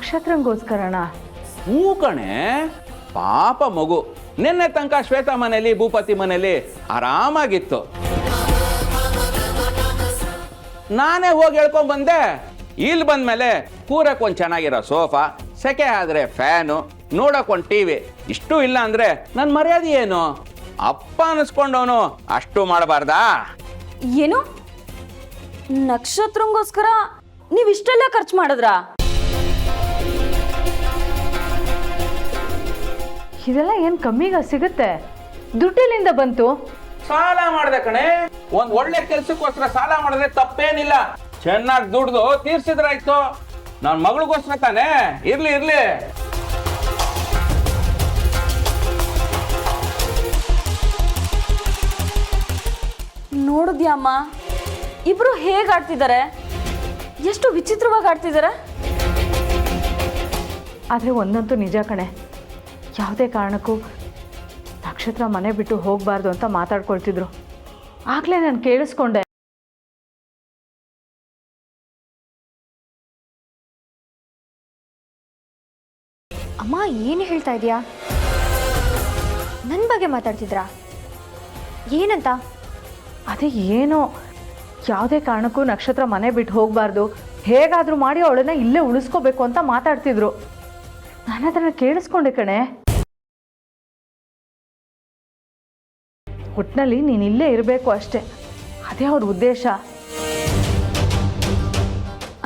ನಕ್ಷತ್ರಂಗೋಸ್ಕರಣ? ಹ್ಞೂ ಕಣೆ, ಪಾಪ ಮಗು ನಿನ್ನೆ ತನಕ ಶ್ವೇತಾ ಮನೇಲಿ ಭೂಪತಿ ಮನೇಲಿ ಆರಾಮಾಗಿತ್ತು. ನಾನೇ ಹೋಗಿ ಹೇಳ್ಕೊಂಡ್ ಬಂದೆ. ಇಲ್ಲಿ ಬಂದ್ಮೇಲೆ ಕೂರಕ್ಕೆ ಒಂದು ಚೆನ್ನಾಗಿರೋ ಸೋಫಾ, ಸೆಕೆ ಆದ್ರೆ ಫ್ಯಾನು, ನೋಡಕ್ ಒಂದು ಟಿವಿ, ಇಷ್ಟು ಇಲ್ಲ ಅಂದ್ರೆ ನನ್ನ ಮರ್ಯಾದೆ ಏನು? ಅಪ್ಪ ಅನಿಸ್ಕೊಂಡವನು ಅಷ್ಟು ಮಾಡಬಾರ್ದಾ? ಏನು ನಕ್ಷತ್ರಂಗೋಸ್ಕರ ನೀವು ಇಷ್ಟೆಲ್ಲ ಖರ್ಚು ಮಾಡಿದ್ರಾ? ಇದೆಲ್ಲ ಏನ್ ಕಮ್ಮಿಗ ಸಿಗುತ್ತೆ? ದುಡ್ಡಿಲಿಂದ ಬಂತು? ಸಾಲ ಮಾಡ್ದೆ ಕಣೆ. ಒಂದ್ ಒಳ್ಳೆ ಕೆಲ್ಸಕ್ಕೋಸ್ಕರ ಸಾಲ ಮಾಡಿದ್ರೆ ತಪ್ಪೇನಿಲ್ಲ. ಚೆನ್ನಾಗಿ ದುಡ್ದು ತೀರ್ಸಿದ್ರಾಯ್ತು. ನನ್ನ ಮಗಳಿಗೋಸ್ಕರ ತಾನೆ. ಇರ್ಲಿ ಇರ್ಲಿ. ನೋಡಿದ್ಯಾಮ್ಮ, ಇಬ್ರು ಹೇಗೆ ಆಡ್ತಿದ್ದಾರೆ, ಎಷ್ಟು ವಿಚಿತ್ರವಾಗಿ ಆಡ್ತಿದ್ದಾರೆ. ಆದರೆ ಒಂದಂತೂ ನಿಜ ಕಣೆ, ಯಾವುದೇ ಕಾರಣಕ್ಕೂ ನಕ್ಷತ್ರ ಮನೆ ಬಿಟ್ಟು ಹೋಗಬಾರ್ದು ಅಂತ ಮಾತಾಡ್ಕೊಳ್ತಿದ್ರು. ಆಗಲೇ ನಾನು ಕೇಳಿಸ್ಕೊಂಡೆ. ಅಮ್ಮ ಏನು ಹೇಳ್ತಾ ಇದೀಯಾ? ನನ್ನ ಬಗ್ಗೆ ಮಾತಾಡ್ತಿದ್ರಾ? ಏನಂತ? ಅದೇ ಏನೋ, ಯಾವುದೇ ಕಾರಣಕ್ಕೂ ನಕ್ಷತ್ರ ಮನೆ ಬಿಟ್ಟು ಹೋಗಬಾರ್ದು, ಹೇಗಾದರೂ ಮಾಡಿ ಅವಳನ್ನ ಇಲ್ಲೇ ಉಳಿಸ್ಕೋಬೇಕು ಅಂತ ಮಾತಾಡ್ತಿದ್ರು. ನಾನು ಅದನ್ನು ಕೇಳಿಸ್ಕೊಂಡೆ ಕಣೆ. ಒಟ್ಟಿನಲ್ಲಿ ನೀನು ಇಲ್ಲೇ ಇರಬೇಕು ಅಷ್ಟೇ, ಅದೇ ಅವ್ರ ಉದ್ದೇಶ.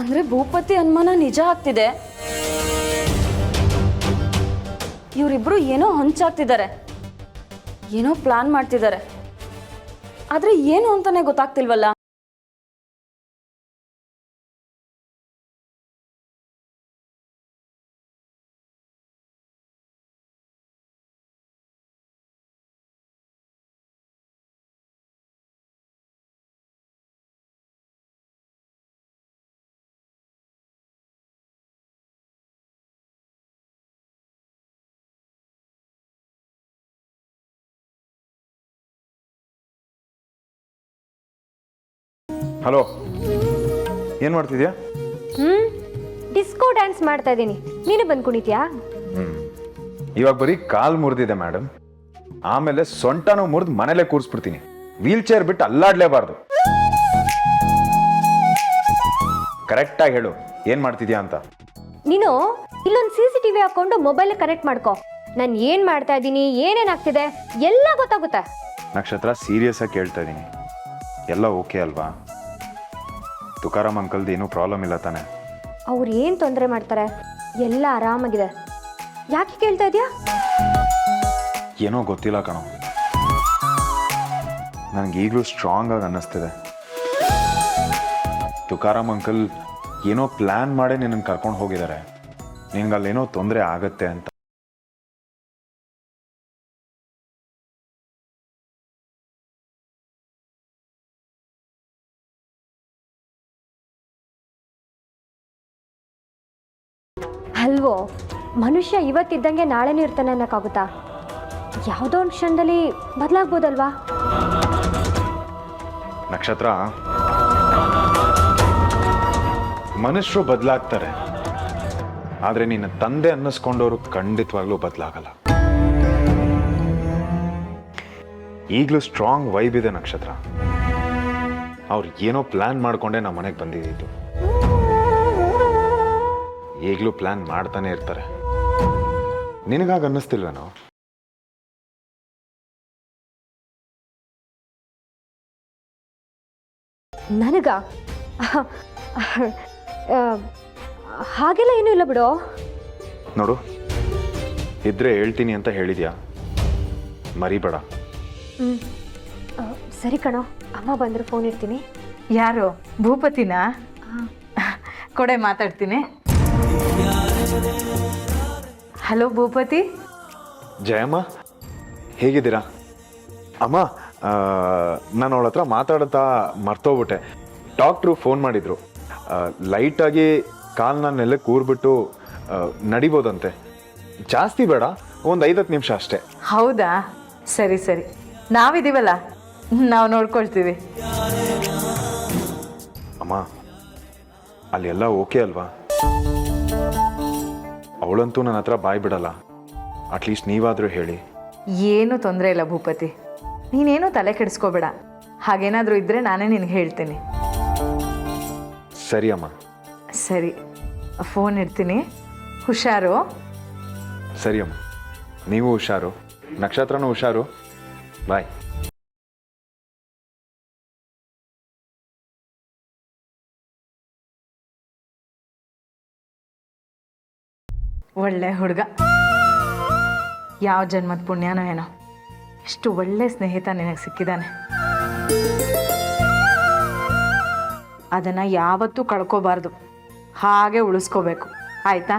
ಅಂದ್ರೆ ಭೂಪತಿ ಅನುಮಾನ ನಿಜ ಆಗ್ತಿದೆ. ಇವರಿಬ್ರು ಏನೋ ಹೊಂಚಾಗ್ತಿದ್ದಾರೆ, ಏನೋ ಪ್ಲಾನ್ ಮಾಡ್ತಿದ್ದಾರೆ. ಆದ್ರೆ ಏನು ಅಂತಾನೆ ಗೊತ್ತಾಗ್ತಿಲ್ವಲ್ಲ. ಹಲೋ, ಏನು ಮಾಡ್ತಿದ್ಯಾ? ಡಿಸ್ಕೋ ಡ್ಯಾನ್ಸ್ ಮಾಡ್ತಾ ಇದ್ದೀನಿ. ನೀನು ಬಂದು ಕುಣಿತೀಯಾ? ಇವಾಗ ಬರೀ ಕಾಲ್ ಮುರಿದಿದೆ ಮೇಡಮ್, ಆಮೇಲೆ ಸೊಂಟನೂ ಮುರಿದು ಮನೇಲೆ ಕೂರಿಸ್ಬಿಡ್ತೀನಿ. ವೀಲ್ ಚೇರ್ ಬಿಟ್ಟು ಅಲ್ಲಾಡ್ಲೇಬಾರ್ದು. ಕರೆಕ್ಟಾಗಿ ಹೇಳು, ಏನು ಮಾಡ್ತಿದ್ಯಾ ಅಂತ. ನೀನು ಇಲ್ಲೊಂದು CCTV ಹಾಕೊಂಡು ಮೊಬೈಲ್ ಕನೆಕ್ಟ್ ಮಾಡ್ಕೋ. ನಾನು ಏನು ಮಾಡ್ತಾ ಇದ್ದೀನಿ, ಏನೇನಾಗ್ತಿದೆ ಎಲ್ಲ ಗೊತ್ತಾಗುತ್ತೆ. ನಕ್ಷತ್ರ, ಸೀರಿಯಸ್ ಆಗಿ ಕೇಳ್ತಾ ಇದ್ದೀನಿ, ಎಲ್ಲ ಓಕೆ ಅಲ್ವಾ? ತುಕಾರಾಮ್ ಅಂಕಲ್ದು ಏನೂ ಪ್ರಾಬ್ಲಮ್ ಇಲ್ಲ ತಾನೆ? ಅವ್ರು ಏನು ತೊಂದರೆ ಮಾಡ್ತಾರೆ, ಎಲ್ಲ ಆರಾಮಾಗಿದೆ. ಯಾಕೆ ಕೇಳ್ತಾ ಇದೆಯಾ? ಏನೋ ಗೊತ್ತಿಲ್ಲ ಕಣೋ, ನನಗೀಗಲೂ ಸ್ಟ್ರಾಂಗ್ ಆಗಿ ಅನ್ನಿಸ್ತಿದೆ. ತುಕಾರಾಮ್ ಅಂಕಲ್ ಏನೋ ಪ್ಲ್ಯಾನ್ ಮಾಡಿ ನಿನ್ನನ್ನು ಕರ್ಕೊಂಡು ಹೋಗಿದ್ದಾರೆ, ನಿನ್ಗಲ್ಲೇನೋ ತೊಂದರೆ ಆಗತ್ತೆ ಅಂತ. ಅಲ್ವೋ, ಮನುಷ್ಯ ಇವತ್ತಿದ್ದಂಗೆ ನಾಳೆನೂ ಇರ್ತಾನೆ ಅನ್ನೋಕ್ಕಾಗುತ್ತಾ? ಯಾವುದೋ ಒಂದು ಕ್ಷಣದಲ್ಲಿ ಬದಲಾಗ್ಬೋದಲ್ವಾ? ನಕ್ಷತ್ರ, ಮನುಷ್ಯರು ಬದಲಾಗ್ತಾರೆ, ಆದರೆ ನಿನ್ನ ತಂದೆ ಅನ್ನಿಸ್ಕೊಂಡವರು ಖಂಡಿತವಾಗ್ಲೂ ಬದಲಾಗಲ್ಲ. ಈಗಲೂ ಸ್ಟ್ರಾಂಗ್ ವೈಬ್ ಇದೆ ನಕ್ಷತ್ರ. ಅವ್ರು ಏನೋ ಪ್ಲ್ಯಾನ್ ಮಾಡಿಕೊಂಡೆ ನಮ್ಮ ಮನೆಗೆ ಬಂದಿದ್ದು. ಈಗಲೂ ಪ್ಲ್ಯಾನ್ ಮಾಡ್ತಾನೆ ಇರ್ತಾರೆ. ನಿನಗಾಗಿ ಅನ್ನಿಸ್ತಿಲ್ವೇನೋ? ನನಗ ಹಾಗೆಲ್ಲ ಏನೂ ಇಲ್ಲ ಬಿಡೋ. ನೋಡು, ಇದ್ರೆ ಹೇಳ್ತೀನಿ ಅಂತ ಹೇಳಿದ್ಯಾ, ಮರಿಬೇಡ. ಸರಿ ಕಣೋ, ಅಮ್ಮ ಬಂದರು ಫೋನ್ ಇಡ್ತೀನಿ. ಯಾರು? ಭೂಪತಿನಾ? ಕೊಡೆ, ಮಾತಾಡ್ತೀನಿ. ಹಲೋ ಭೂಪತಿ. ಜಯಮ್ಮ, ಹೇಗಿದ್ದೀರಾ? ಅಮ್ಮ, ನಾನು ಅವಳ ಹತ್ರ ಮಾತಾಡ್ತಾ ಮರ್ತೋಗ್ಬಿಟ್ಟೆ. ಡಾಕ್ಟ್ರು ಫೋನ್ ಮಾಡಿದ್ರು, ಲೈಟಾಗಿ ಕಾಲನ್ನ ನೆಲೆ ಕೂರ್ಬಿಟ್ಟು ನಡಿಬೋದಂತೆ. ಜಾಸ್ತಿ ಬೇಡ, ಒಂದು 5-10 ನಿಮಿಷ ಅಷ್ಟೇ. ಹೌದಾ? ಸರಿ ಸರಿ, ನಾವಿದ್ದೀವಲ್ಲ, ನಾವು ನೋಡ್ಕೊಳ್ತೀವಿ. ಅಮ್ಮ, ಅಲ್ಲಿ ಎಲ್ಲ ಓಕೆ ಅಲ್ವಾ? ಅವಳಂತೂ ನನ್ನ ಹತ್ರ ಬಾಯ್ ಬಿಡಲ್ಲ. ಅಟ್ಲೀಸ್ಟ್ ನೀವಾದರೂ ಹೇಳಿ. ಏನೂ ತೊಂದರೆ ಇಲ್ಲ ಭೂಪತಿ, ನೀನೇನು ತಲೆ ಕೆಡಿಸ್ಕೋಬೇಡ. ಹಾಗೇನಾದರೂ ಇದ್ದರೆ ನಾನೇ ನಿನಗೆ ಹೇಳ್ತೀನಿ. ಸರಿ ಅಮ್ಮ. ಸರಿ, ಫೋನ್ ಇಡ್ತೀನಿ, ಹುಷಾರು. ಸರಿ ಅಮ್ಮ, ನೀವು ಹುಷಾರು, ನಕ್ಷತ್ರನೂ ಹುಷಾರು. ಬಾಯ್. ಒಳ್ಳೆ ಹುಡುಗ, ಯಾವ ಜನ್ಮದ ಪುಣ್ಯನೋ ಏನೋ, ಎಷ್ಟು ಒಳ್ಳೆ ಸ್ನೇಹಿತ ನಿನಗೆ ಸಿಕ್ಕಿದ್ದಾನೆ. ಅದನ್ನು ಯಾವತ್ತೂ ಕಳ್ಕೋಬಾರ್ದು, ಹಾಗೆ ಉಳಿಸ್ಕೋಬೇಕು, ಆಯಿತಾ?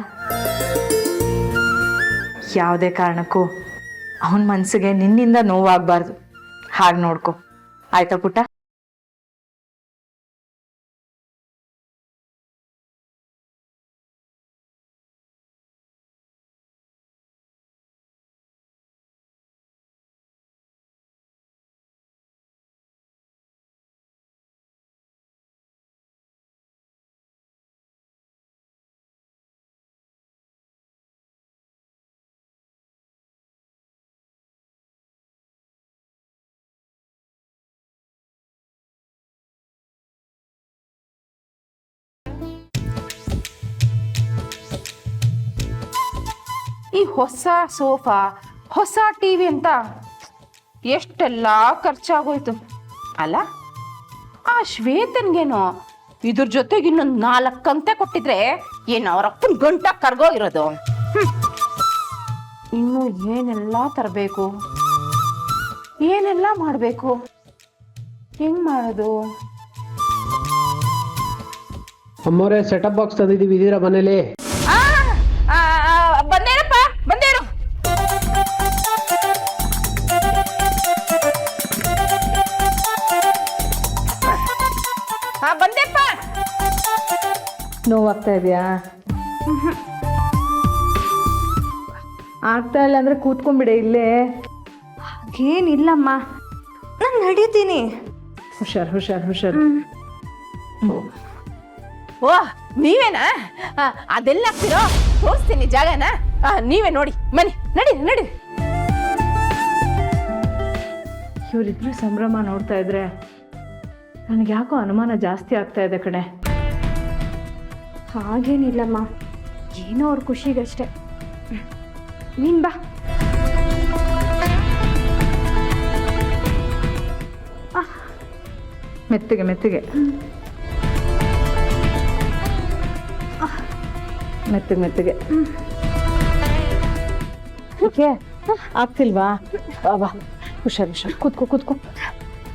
ಯಾವುದೇ ಕಾರಣಕ್ಕೂ ಅವನ ಮನಸ್ಸಿಗೆ ನಿನ್ನಿಂದ ನೋವಾಗಬಾರ್ದು, ಹಾಗೆ ನೋಡ್ಕೊ, ಆಯಿತಾ ಪುಟ್ಟ? ಈ ಹೊಸ ಸೋಫಾ, ಹೊಸ ಟಿವಿ ಅಂತ ಎಷ್ಟೆಲ್ಲ ಖರ್ಚಾಗೋಯ್ತು ಅಲ್ಲ. ಆ ಶ್ವೇತನ್ಗೇನೋ ಇದ್ರ ಜೊತೆಗೆ ಇನ್ನೊಂದು 4 ಕಂತೆ ಕೊಟ್ಟಿದ್ರೆ ಏನು ಅವ್ರ ಅಪ್ಪನ ಗಂಟ ಕರ್ಗೋಗಿರೋದು. ಇನ್ನು ಏನೆಲ್ಲ ತರಬೇಕು, ಏನೆಲ್ಲ ಮಾಡಬೇಕು, ಹೆಂಗ್ ಮಾಡೋದು? ಅಮ್ಮೋರೆ ಸೆಟಪ್ ಬಾಕ್ಸ್ ತಂದಿದ್ದೀವಿ, ಇದೀರಾ ಮನೇಲಿ? ಬಂದೇನಪ್ಪ, ಬಂದೇನು. ಬಂದೆಪ್ಪ. ನೋವಾಗ್ತಾ ಇದೆಯಾ? ಆಗ್ತಾ ಇಲ್ಲ ಅಂದರೆ ಕೂತ್ಕೊಂಡ್ಬಿಡೆ ಇಲ್ಲೇ. ಹಾಗೇನಿಲ್ಲಮ್ಮ, ನಾನು ನಡೀತೀನಿ. ಹುಷಾರ್ ಹುಷಾರ್ ಹುಷಾರ್. ಓ ನೀವೇನಾ? ಅದೆಲ್ಲ ಆಗ್ತಿರೋ ತೋರಿಸ್ತೀನಿ ಜಾಗನ. ನೀವೇ ನೋಡಿ, ಮನೆ ನಡಿ ನಡಿ. ಇವರಿಬ್ರು ಸಂಭ್ರಮ ನೋಡ್ತಾ ಇದ್ರೆ ನನಗೆ ಯಾಕೋ ಅನುಮಾನ ಜಾಸ್ತಿ ಆಗ್ತಾ ಇದೆ ಕಣೆ. ಹಾಗೇನಿಲ್ಲಮ್ಮ, ಏನೋ ಅವ್ರ ಖುಷಿಗಷ್ಟೆ. ನೀನ್ ಬಾ. ಮೆತ್ತಗೆ ಮೆತ್ತಗೆ ಮೆತ್ತಗೆ ಮೆತ್ತಗೆ. ಓಕೆ, ಆಗ್ತಿಲ್ವಾ? ಬಾ, ಹುಷಾರ್ ಹುಷಾರ್. ಕೂತ್ಕೋ ಕೂತ್ಕೋ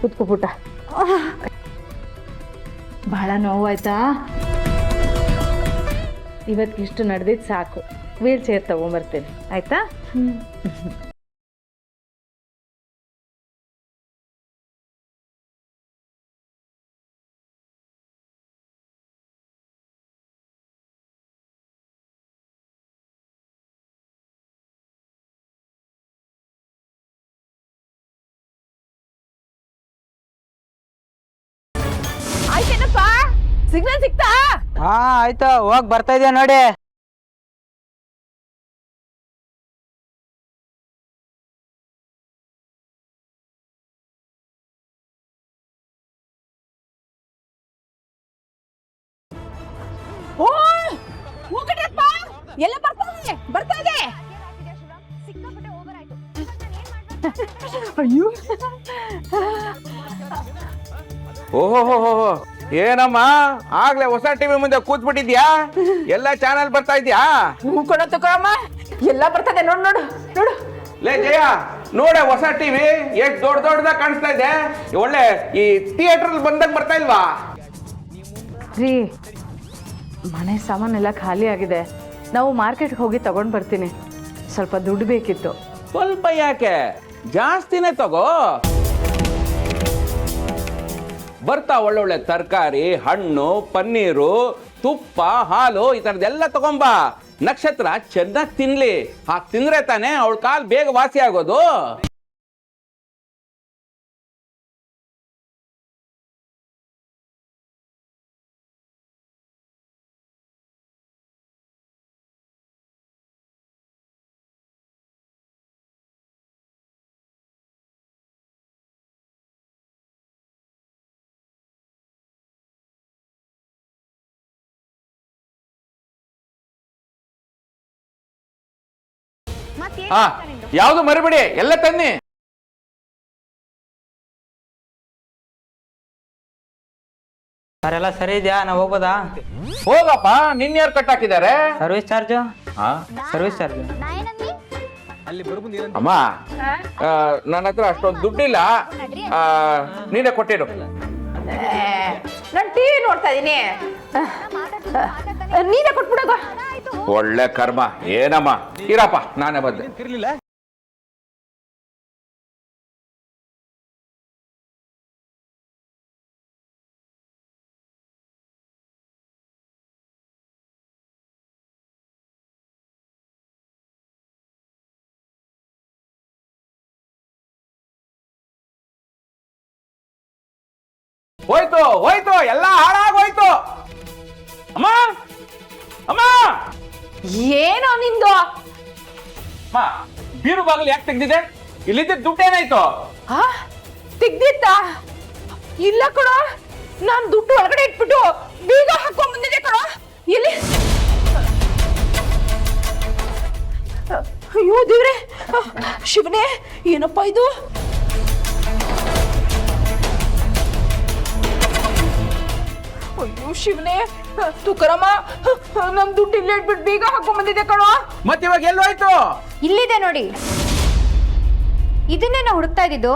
ಕೂತ್ಕೋ ಪುಟ್ಟ. ಬಹಳ ನೋವಾಯ್ತಾ? ಇವತ್ತಿಗಿಷ್ಟು ನಡೆದಿದ್ದು ಸಾಕು. ವೀಲ್ ಚೇರ್ ತಗೊಂಬರ್ತೇನೆ, ಆಯ್ತಾ? ಆಯ್ತೇನಪ್ಪ, ಸಿಗ್ನಲ್ ಸಿಕ್ತಾ? ಹಾ ಆಯ್ತು, ಹೋಗ್ ಬರ್ತಾ ಇದೆಯಾ ನೋಡಿ. ಓ ಹೋಗಡ್ರಪ್ಪ, ಎಲ್ಲ ಬರ್ತಾ ಇದೆ ಬರ್ತಾ ಇದೆ. ಅಯ್ಯೋ, ಓಹೋ, ಏನಮ್ಮ ಆಗ್ಲೇ ಹೊಸ ಟಿವಿ ಮುಂದೆ ಕೂತ್ಬಿಟ್ಟಿದ್ಯಾ? ಎಲ್ಲ ಚಾನಲ್ ಬರ್ತಾ ಇದ್ಯಾ? ಹೂಕೊಡ ತಕೊಳಮ್ಮ, ಎಲ್ಲ ಬರ್ತದೆ. ನೋಡು ನೋಡು ನೋಡು. ಲೇ ಜಯ, ನೋಡೆ ಹೊಸ ಟಿವಿ ಎಷ್ಟು ದೊಡ್ಡದಾಗ ಕಾಣಿಸ್ತಾ ಇದೆ. ಒಳ್ಳೆ ಈ ಥಿಯೇಟರ್ ಬಂದಾಗ ಬರ್ತಾ ಇಲ್ವಾ? ರೀ, ಮನೆ ಸಾಮಾನೆಲ್ಲ ಖಾಲಿ ಆಗಿದೆ. ನಾವು ಮಾರ್ಕೆಟ್ಗೆ ಹೋಗಿ ತಗೊಂಡು ಬರ್ತೀನಿ. ಸ್ವಲ್ಪ ದುಡ್ಡು ಬೇಕಿತ್ತು. ಸ್ವಲ್ಪ ಯಾಕೆ, ಜಾಸ್ತಿನೇ ತಗೋ. ಬರ್ತಾ ಒಳ್ಳೊಳ್ಳೆ ತರಕಾರಿ, ಹಣ್ಣು, ಪನ್ನೀರು, ತುಪ್ಪ, ಹಾಲು ಈ ಥರದ್ದೆಲ್ಲ ತಗೊಂಬಾ. ನಕ್ಷತ್ರ ಚೆನ್ನಾಗಿ ತಿನ್ಲಿ. ಹಾಗೆ ತಿಂದ್ರೆ ತಾನೇ ಅವಳ ಕಾಲು ಬೇಗ ವಾಸಿ ಆಗೋದು. ಹಾ ಯಾವ್ದು ಮರಿಬೇಡಿ, ಎಲ್ಲ ತನ್ನಿ. ಸರ್ ಎಲ್ಲ ಸರಿ ಇದೆಯಾ? ನಾವು ಹೋಗ್ಬೋದಾ? ಹೋಗಪ್ಪ, ನಿನ್ ಯಾರು ಕಟ್ ಹಾಕಿದ್ದಾರೆ? Service charge? ಹಾ ಸರ್ವಿಸ್ ಚಾರ್ಜು ಅಮ್ಮ, ನನ್ನ ಹತ್ರ ಅಷ್ಟೊಂದು ದುಡ್ಡಿಲ್ಲ, ನೀನೇ ಕೊಟ್ಟಿರು. ನಾನು ಟಿವಿ ನೋಡ್ತಾ ಇದೀನಿ, ನೀನೇ ಕೊಟ್ಬಿಡೋಗ. ಒಳ್ಳೆ ಕರ್ಮ. ಏನಮ್ಮ, ಇರಪ್ಪ, ನಾನೇ ಬಂದೆ. ಹೋಯ್ತು ಹೋಯ್ತು, ಎಲ್ಲ ಹಾಳಾಗೋಯ್ತು. ಅಮ್ಮ ಅಮ್ಮ ಏನೋ ನಿಂದು? ಅಮ್ಮ, ಬೀರು ಬಾಗಿಲು ಯಾಕೆ ತೆಗ್ದಿದೆ? ಇಲ್ಲಿದ್ದ ದುಡ್ಡೇನಾಯ್ತು? ತೆಗ್ದಿತ್ತ? ಇಲ್ಲ ಕಣೋ, ನಾನ್ ದುಡ್ಡು ಒಳಗಡೆ ಇಟ್ಬಿಟ್ಟು ಬೀಗ ಹಾಕೊಂಡ್ ಬಂದಿದ್ದೆ ಕಣೋ. ಇಲ್ಲಿ ಅಯ್ಯೋ ದೇವ್ರೆ, ಶಿವನೇ, ಏನಪ್ಪ ಇದು? ಅಯ್ಯೋ ಶಿವನೇ, ತುಕರಮ್ಮ, ನಮ್ ದುಡ್ಡು ಇಲ್ಲೇ ಇಟ್ಬಿಟ್ಟು ಬೀಗ ಹಾಕೊಂಡ್ ಬಂದಿದ್ದೆ ಕಣೋ. ಮತ್ತೆ ಇವಾಗ ಎಲ್ಲೋಯ್ತು? ಇಲ್ಲಿದೆ ನೋಡಿ, ಇದನ್ನೇ ನಾವು ಹುಡುಕ್ತಾ ಇದ್ದಿದ್ದು.